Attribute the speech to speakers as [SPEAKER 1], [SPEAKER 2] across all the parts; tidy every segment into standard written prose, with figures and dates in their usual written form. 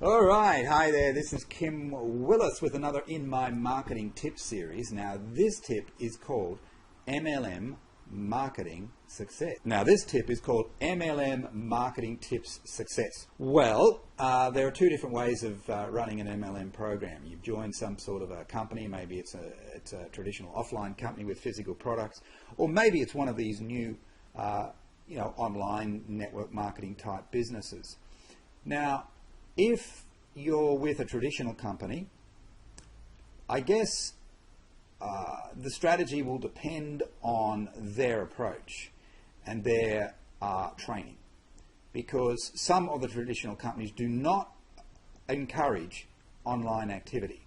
[SPEAKER 1] All right, hi there, this is Kim Willis with another In My Marketing Tips series. Now this tip is called MLM Marketing Success. Now this tip is called MLM Marketing Tips Success. Well, there are two different ways of running an MLM program. You've joined some sort of a company, maybe it's a traditional offline company with physical products, or maybe it's one of these new online network marketing type businesses. Now, if you're with a traditional company, I guess the strategy will depend on their approach and their training, because some of the traditional companies do not encourage online activity.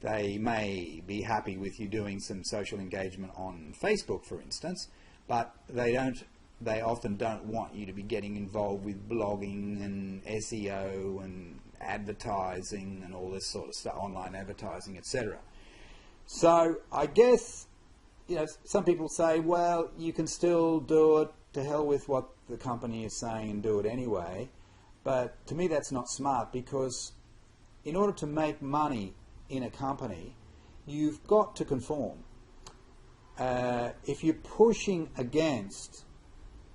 [SPEAKER 1] They may be happy with you doing some social engagement on Facebook, for instance, but they often don't want you to be getting involved with blogging and SEO and advertising and all this sort of stuff, online advertising, etc. So I guess, some people say, well, you can still do it, to hell with what the company is saying, and do it anyway. But to me that's not smart, because in order to make money in a company, you've got to conform. If you're pushing against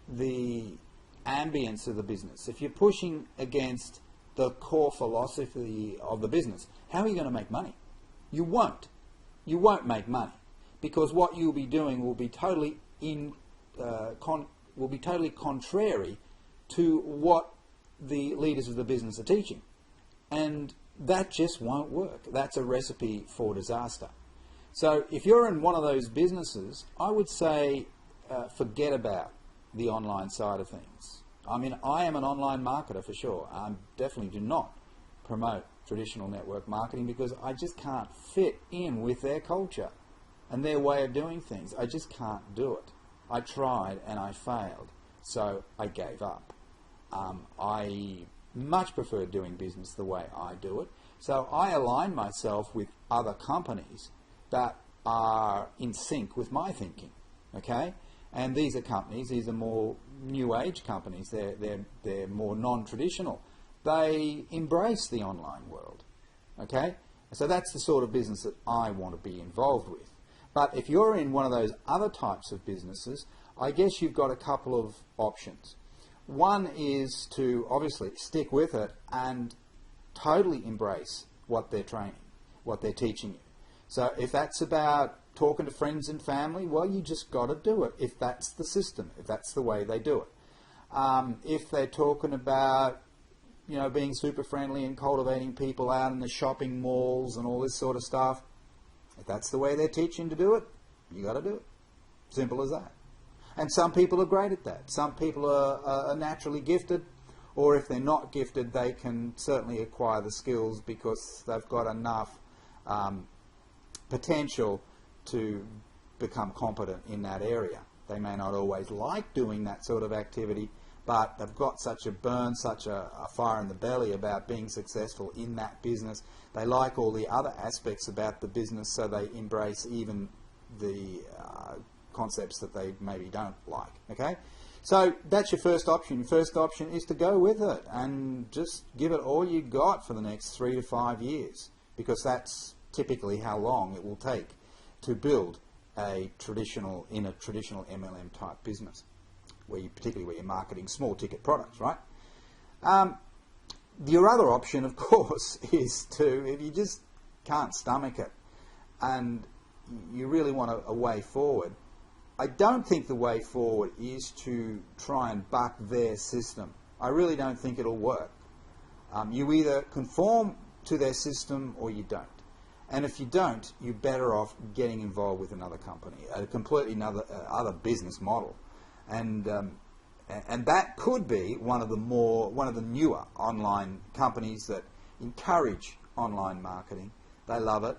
[SPEAKER 1] the ambience of the business, if you're pushing against the core philosophy of the business, how are you going to make money? You won't. You won't make money, because what you'll be doing will be totally contrary to what the leaders of the business are teaching, and that just won't work. That's a recipe for disaster. So if you're in one of those businesses, I would say forget about the online side of things. I mean, I am an online marketer for sure. I definitely do not promote traditional network marketing, because I just can't fit in with their culture and their way of doing things. I just can't do it. I tried and I failed, so I gave up. I much prefer doing business the way I do it, so I align myself with other companies that are in sync with my thinking, okay? And these are more new age companies. They're more non-traditional. They embrace the online world, okay? So that's the sort of business that I want to be involved with. But if you're in one of those other types of businesses, I guess you've got a couple of options. One is to obviously stick with it and totally embrace what they're training, what they're teaching you. So if that's about talking to friends and family, well, you just got to do it if that's the system, if that's the way they do it. If they're talking about, being super friendly and cultivating people out in the shopping malls and all this sort of stuff, if that's the way they're teaching to do it, you got to do it. Simple as that. And some people are great at that. Some people are naturally gifted, or if they're not gifted, they can certainly acquire the skills because they've got enough potential to become competent in that area. They may not always like doing that sort of activity, but they've got such a burn, such a fire in the belly about being successful in that business. They like all the other aspects about the business, so they embrace even the concepts that they maybe don't like. Okay, so that's your first option. Your first option is to go with it and just give it all you got for the next 3 to 5 years, because that's typically how long it will take to build a traditional MLM type business, particularly where you're marketing small ticket products, right? Your other option, of course, is to, if you just can't stomach it and you really want a way forward, I don't think the way forward is to try and buck their system. I really don't think it'll work. You either conform to their system or you don't. And if you don't, you're better off getting involved with another company, a completely other business model, and that could be one of the newer online companies that encourage online marketing. They love it,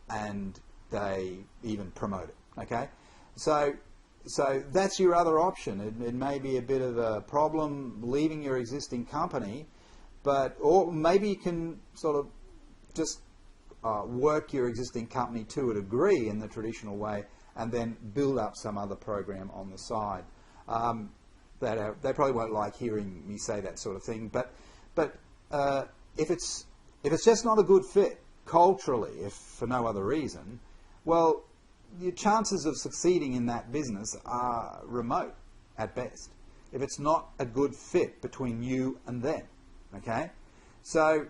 [SPEAKER 1] and they even promote it. Okay, so that's your other option. It may be a bit of a problem leaving your existing company, or maybe you can sort of just work your existing company to a degree in the traditional way, and then build up some other program on the side. They probably won't like hearing me say that sort of thing, but if it's just not a good fit culturally, if for no other reason, well, your chances of succeeding in that business are remote at best. If it's not a good fit between you and them, okay? So,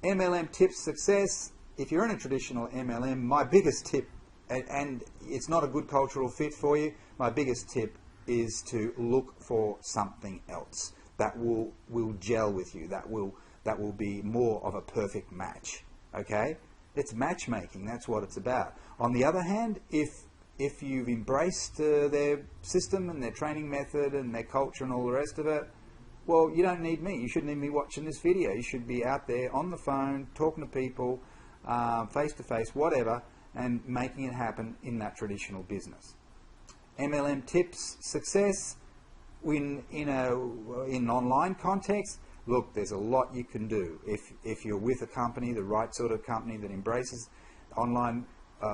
[SPEAKER 1] MLM tips success. If you're in a traditional MLM, my biggest tip, and it's not a good cultural fit for you, my biggest tip is to look for something else that will gel with you, that will be more of a perfect match, okay? It's matchmaking, that's what it's about. On the other hand, if you've embraced their system and their training method and their culture and all the rest of it, well, you don't need me. You shouldn't need me watching this video. You should be out there on the phone, talking to people, face to face, whatever, and making it happen in that traditional business. MLM tips success in online context. Look, there's a lot you can do if you're with a company, the right sort of company that embraces online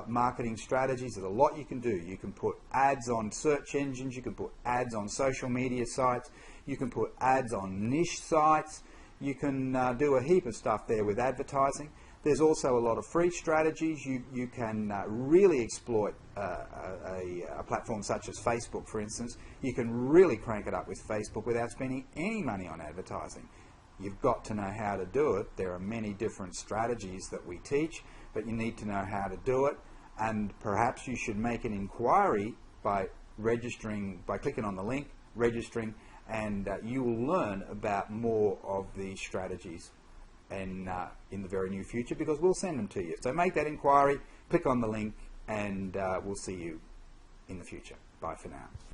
[SPEAKER 1] marketing strategies. There's a lot you can do. You can put ads on search engines. You can put ads on social media sites. You can put ads on niche sites. You can do a heap of stuff there with advertising. There's also a lot of free strategies. You can really exploit a platform such as Facebook, for instance. You can really crank it up with Facebook without spending any money on advertising. You've got to know how to do it. There are many different strategies that we teach, but you need to know how to do it. And perhaps you should make an inquiry by registering, by clicking on the link, registering, and you will learn about more of these strategies in the very near future, because we'll send them to you. So make that inquiry, click on the link, and we'll see you in the future. Bye for now.